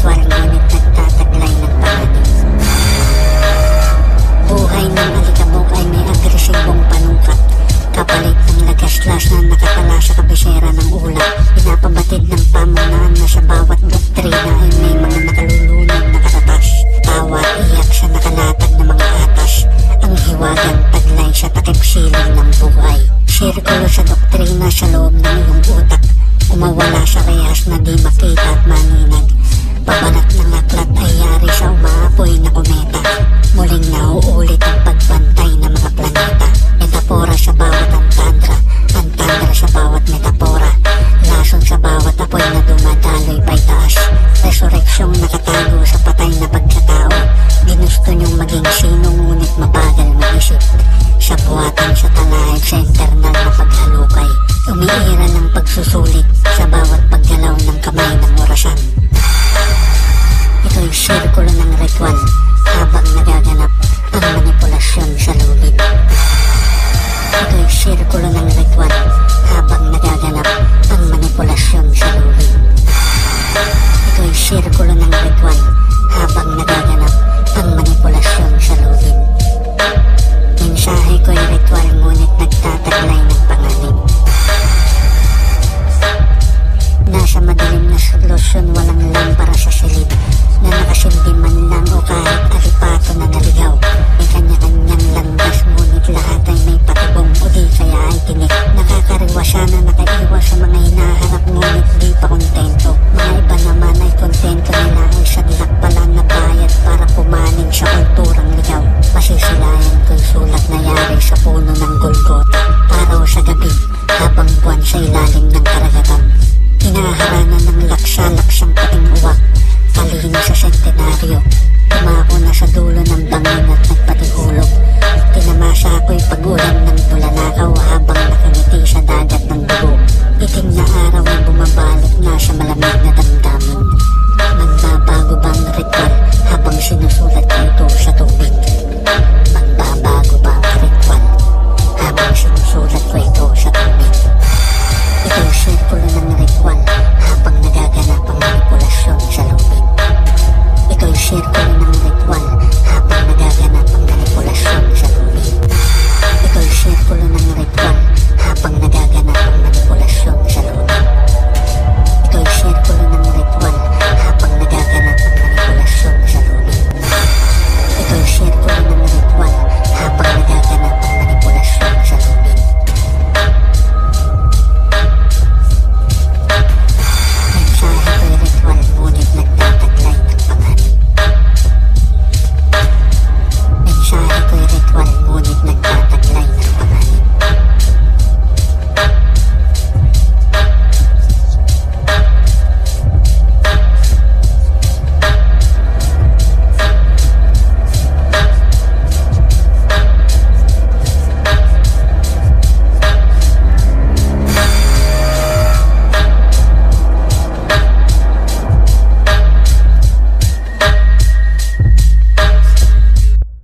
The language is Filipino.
ritual ngunit nagtataglay ng panganib. Buhay ng alikabok ay may agresibong panungkat, kapalit ng lagaslas na nakatala sa kabisera ng ulap. Pinapabatid ng pamunuan na sa bawat doktrina ay may mga nakalulunod na katatas. Tawa at iyak sa nakalatag na mga atas, ang hiwagang taglay sa takip-siling ng buhay. Sirkulo sa doktrina sa loob ng iyong utak, umawala sa rehas na di makita at maninag. Pabalat ng aklat ay yari sa umaapoy na kometa. Muling nauulit ang pagbantay ng mga planeta. Metapora sa bawat antandra sa bawat metapora. Lason sa bawat apoy na dumadaloy pa'y taas. Resurreksyong nakatago sa patay na pagkatao. Ginusto niyong maging sino ngunit mabagal mag-isip. Sa buhatan sa talahib sa internal na paghalukay. Umiira ng pagsusulit sa bawat paggalaw ng kamay ng orasan. Ito'y sirkulo ng ritual habang nagaganap ang manipulasyon sa lubid. Ito'y sirkulo ng ritual habang nagaganap ang manipulasyon sa lubid. Ito'y sirkulo ng ritual habang nagaganap ang manipulasyon sa lubid. Mensahe ko'y ritual ngunit nagtataglay ng panganib. Nasa madilim na solusyon, walang lampara sa silid.